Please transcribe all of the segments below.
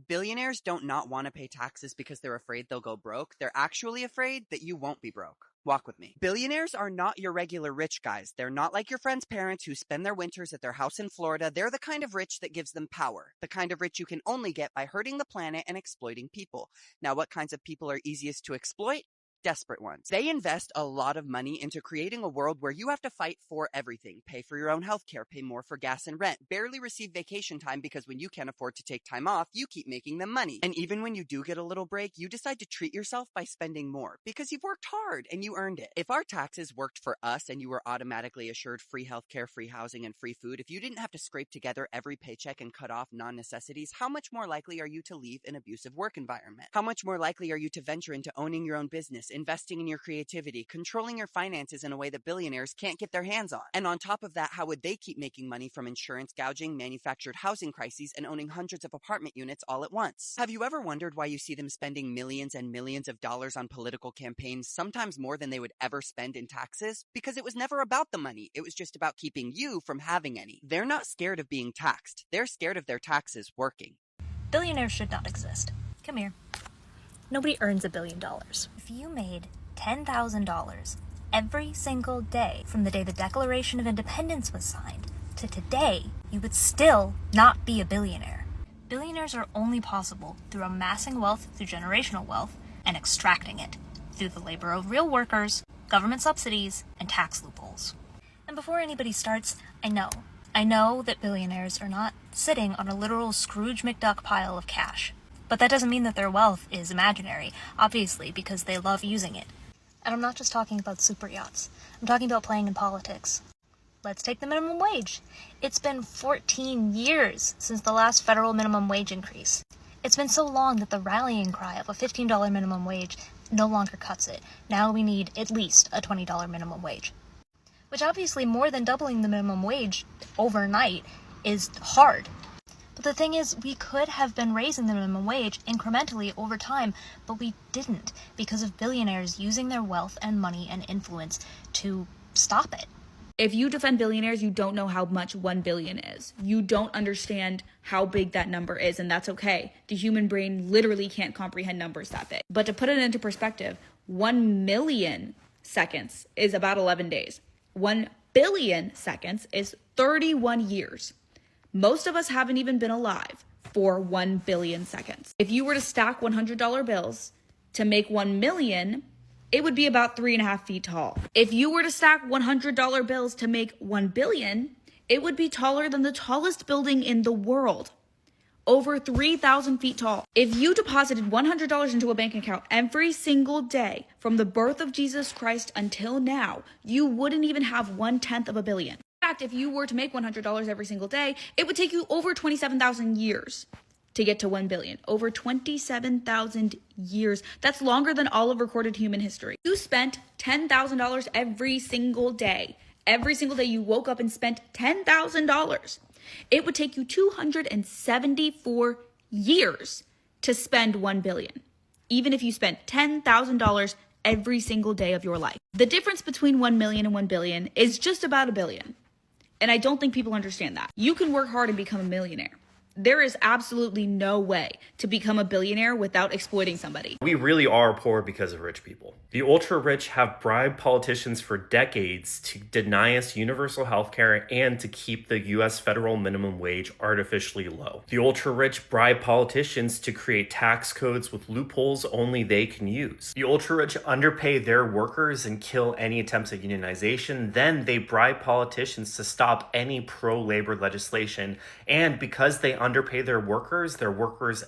Billionaires don't not want to pay taxes because they're afraid they'll go broke. They're actually afraid that you won't be broke. Walk with me. Billionaires are not your regular rich guys. They're not like your friend's parents who spend their winters at their house in Florida. They're the kind of rich that gives them power. The kind of rich you can only get by hurting the planet and exploiting people. Now, what kinds of people are easiest to exploit? Desperate ones. They invest a lot of money into creating a world where you have to fight for everything. Pay for your own healthcare, pay more for gas and rent, barely receive vacation time because when you can't afford to take time off, you keep making them money. And even when you do get a little break, you decide to treat yourself by spending more because you've worked hard and you earned it. If our taxes worked for us and you were automatically assured free healthcare, free housing, and free food, if you didn't have to scrape together every paycheck and cut off non-necessities, how much more likely are you to leave an abusive work environment? How much more likely are you to venture into owning your own business, investing in your creativity, controlling your finances in a way that billionaires can't get their hands on? And on top of that, how would they keep making money from insurance gouging, manufactured housing crises, and owning hundreds of apartment units all at once? Have you ever wondered why you see them spending millions and millions of dollars on political campaigns, sometimes more than they would ever spend in taxes? Because it was never about the money. It was just about keeping you from having any. They're not scared of being taxed. They're scared of their taxes working. Billionaires should not exist. Come here. Nobody earns $1 billion. If you made $10,000 every single day from the day the Declaration of Independence was signed to today, you would still not be a billionaire. Billionaires are only possible through amassing wealth through generational wealth and extracting it through the labor of real workers, government subsidies, and tax loopholes. And before anybody starts, I know that billionaires are not sitting on a literal Scrooge McDuck pile of cash. But that doesn't mean that their wealth is imaginary, obviously, because they love using it. And I'm not just talking about super yachts. I'm talking about playing in politics. Let's take the minimum wage. It's been 14 years since the last federal minimum wage increase. It's been so long that the rallying cry of a $15 minimum wage no longer cuts it. Now we need at least a $20 minimum wage. Which obviously more than doubling the minimum wage overnight is hard. But the thing is, we could have been raising the minimum wage incrementally over time, but we didn't because of billionaires using their wealth and money and influence to stop it. If you defend billionaires, you don't know how much 1 billion is. You don't understand how big that number is, and that's okay. The human brain literally can't comprehend numbers that big. But to put it into perspective, 1 million seconds is about 11 days. 1 billion seconds is 31 years. Most of us haven't even been alive for 1 billion seconds. If you were to stack $100 bills to make 1 million, it would be about 3.5 feet tall. If you were to stack $100 bills to make 1 billion, it would be taller than the tallest building in the world. Over 3,000 feet tall. If you deposited $100 into a bank account every single day from the birth of Jesus Christ until now, you wouldn't even have 1/10 of a billion. In fact, if you were to make $100 every single day, it would take you over 27,000 years to get to 1 billion. Over 27,000 years. That's longer than all of recorded human history. You spent $10,000 every single day. Every single day you woke up and spent $10,000. It would take you 274 years to spend 1 billion. Even if you spent $10,000 every single day of your life. The difference between 1 million and 1 billion is just about a billion. And I don't think people understand that. You can work hard and become a millionaire. There is absolutely no way to become a billionaire without exploiting somebody. We really are poor because of rich people. The ultra rich have bribed politicians for decades to deny us universal health care and to keep the US federal minimum wage artificially low. The ultra rich bribe politicians to create tax codes with loopholes only they can use. The ultra rich underpay their workers and kill any attempts at unionization. Then they bribe politicians to stop any pro-labor legislation. And because they underpay their workers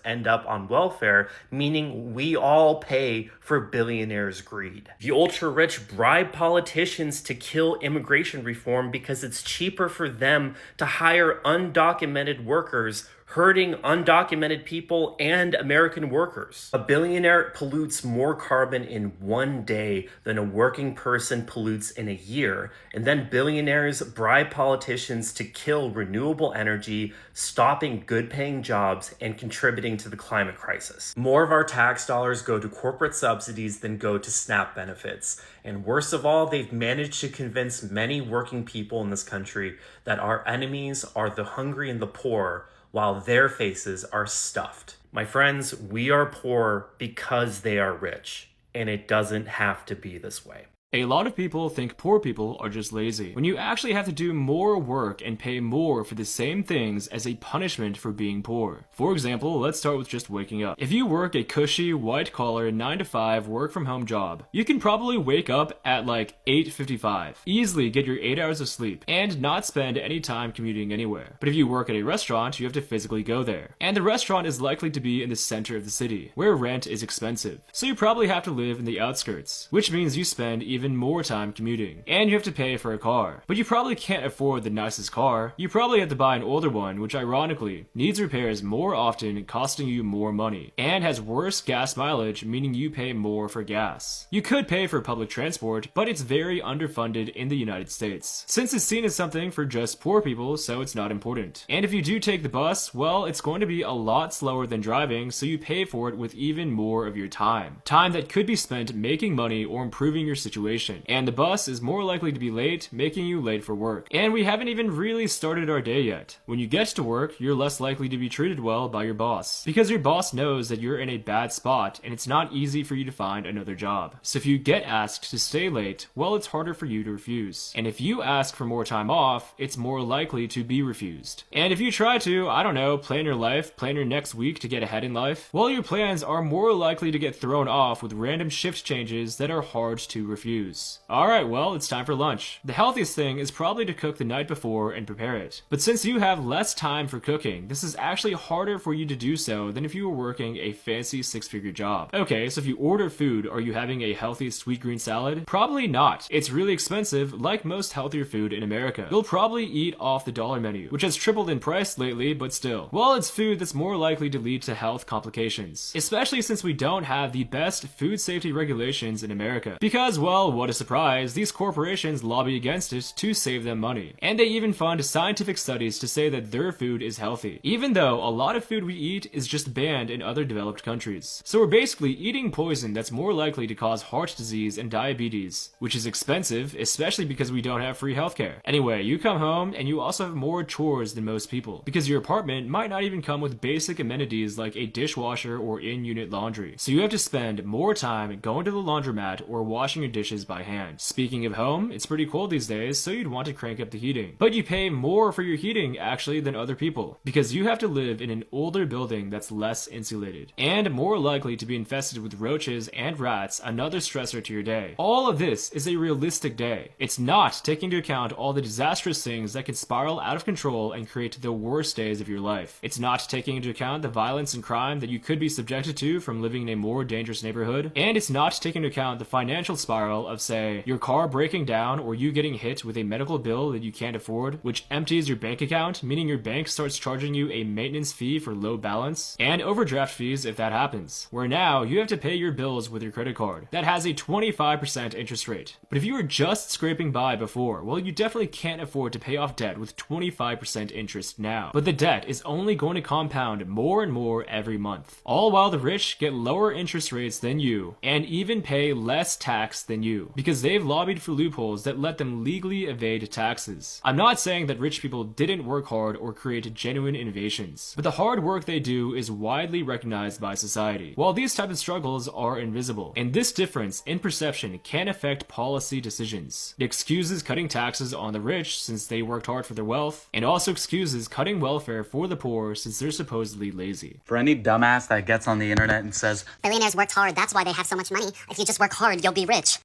end up on welfare, meaning we all pay for billionaires' greed. The ultra-rich bribe politicians to kill immigration reform because it's cheaper for them to hire undocumented workers, hurting undocumented people and American workers. A billionaire pollutes more carbon in 1 day than a working person pollutes in a year, and then billionaires bribe politicians to kill renewable energy, stopping good-paying jobs and contributing to the climate crisis. More of our tax dollars go to corporate subsidies than go to SNAP benefits. And worst of all, they've managed to convince many working people in this country that our enemies are the hungry and the poor, while their faces are stuffed. My friends, we are poor because they are rich, and it doesn't have to be this way. A lot of people think poor people are just lazy, when you actually have to do more work and pay more for the same things as a punishment for being poor. For example, let's start with just waking up. If you work a cushy, white-collar, 9-to-5 work-from-home job, you can probably wake up at like 8:55, easily get your 8 hours of sleep, and not spend any time commuting anywhere. But if you work at a restaurant, you have to physically go there. And the restaurant is likely to be in the center of the city, where rent is expensive. So you probably have to live in the outskirts, which means you spend even more time commuting, and you have to pay for a car. But you probably can't afford the nicest car. You probably have to buy an older one, which ironically needs repairs more often, costing you more money, and has worse gas mileage, meaning you pay more for gas. You could pay for public transport, but it's very underfunded in the United States, since it's seen as something for just poor people, so it's not important. And if you do take the bus, well, it's going to be a lot slower than driving, so you pay for it with even more of your time. Time that could be spent making money or improving your situation. And the bus is more likely to be late, making you late for work. And we haven't even really started our day yet. When you get to work, you're less likely to be treated well by your boss, because your boss knows that you're in a bad spot and it's not easy for you to find another job. So if you get asked to stay late, well, it's harder for you to refuse. And if you ask for more time off, it's more likely to be refused. And if you try to, I don't know, plan your life, plan your next week to get ahead in life, well, your plans are more likely to get thrown off with random shift changes that are hard to refuse. Alright, well, it's time for lunch. The healthiest thing is probably to cook the night before and prepare it. But since you have less time for cooking, this is actually harder for you to do so than if you were working a fancy 6-figure job. Okay, so if you order food, are you having a healthy sweet green salad? Probably not. It's really expensive, like most healthier food in America. You'll probably eat off the dollar menu, which has tripled in price lately, but still. Well, it's food that's more likely to lead to health complications, especially since we don't have the best food safety regulations in America. Because, well, what a surprise, these corporations lobby against it to save them money. And they even fund scientific studies to say that their food is healthy, even though a lot of food we eat is just banned in other developed countries. So we're basically eating poison that's more likely to cause heart disease and diabetes, which is expensive, especially because we don't have free healthcare. Anyway, you come home and you also have more chores than most people, because your apartment might not even come with basic amenities like a dishwasher or in-unit laundry. So you have to spend more time going to the laundromat or washing your dishes by hand. Speaking of home, it's pretty cold these days, so you'd want to crank up the heating. But you pay more for your heating actually than other people, because you have to live in an older building that's less insulated, and more likely to be infested with roaches and rats, another stressor to your day. All of this is a realistic day. It's not taking into account all the disastrous things that could spiral out of control and create the worst days of your life. It's not taking into account the violence and crime that you could be subjected to from living in a more dangerous neighborhood, and it's not taking into account the financial spiral of, say, your car breaking down or you getting hit with a medical bill that you can't afford, which empties your bank account, meaning your bank starts charging you a maintenance fee for low balance, and overdraft fees if that happens, where now you have to pay your bills with your credit card. That has a 25% interest rate. But if you were just scraping by before, well, you definitely can't afford to pay off debt with 25% interest now. But the debt is only going to compound more and more every month, all while the rich get lower interest rates than you, and even pay less tax than you, because they've lobbied for loopholes that let them legally evade taxes. I'm not saying that rich people didn't work hard or create genuine innovations, but the hard work they do is widely recognized by society, while these types of struggles are invisible. And this difference in perception can affect policy decisions. It excuses cutting taxes on the rich since they worked hard for their wealth, and also excuses cutting welfare for the poor since they're supposedly lazy. For any dumbass that gets on the internet and says, billionaires worked hard, that's why they have so much money. If you just work hard, you'll be rich.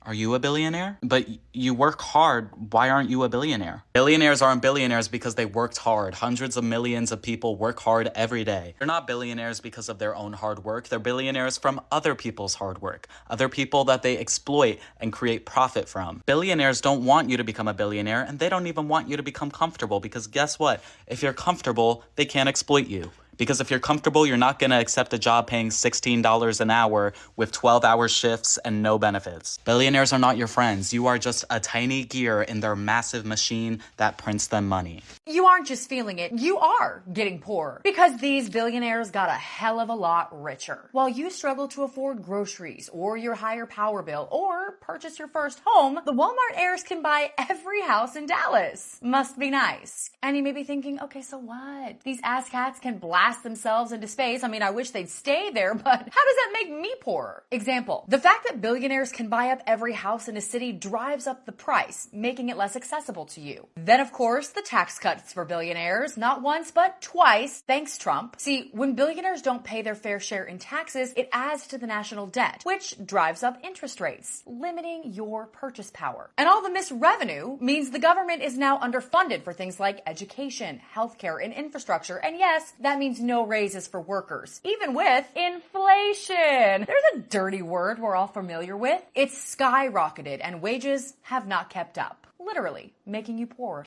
are you a billionaire? But you work hard, why aren't you a billionaire? Billionaires aren't billionaires because they worked hard. Hundreds of millions of people work hard every day. They're not billionaires because of their own hard work. They're billionaires from other people's hard work. Other people that they exploit and create profit from. Billionaires don't want you to become a billionaire, and they don't even want you to become comfortable, because guess what? If you're comfortable, they can't exploit you. Because if you're comfortable, you're not going to accept a job paying $16 an hour with 12-hour shifts and no benefits. Billionaires are not your friends. You are just a tiny gear in their massive machine that prints them money. You aren't just feeling it, you are getting poorer. Because these billionaires got a hell of a lot richer. While you struggle to afford groceries, or your higher power bill, or purchase your first home, the Walmart heirs can buy every house in Dallas. Must be nice. And you may be thinking, okay, so what? These ass cats can black blast themselves into space. I mean, I wish they'd stay there, but how does that make me poorer? Example, the fact that billionaires can buy up every house in a city drives up the price, making it less accessible to you. Then, of course, the tax cuts for billionaires, not once, but twice, thanks Trump. See, when billionaires don't pay their fair share in taxes, it adds to the national debt, which drives up interest rates, limiting your purchase power. And all the missed revenue means the government is now underfunded for things like education, healthcare, and infrastructure. And yes, that means no raises for workers, even with inflation. There's a dirty word we're all familiar with. It's skyrocketed and wages have not kept up, literally making you poor.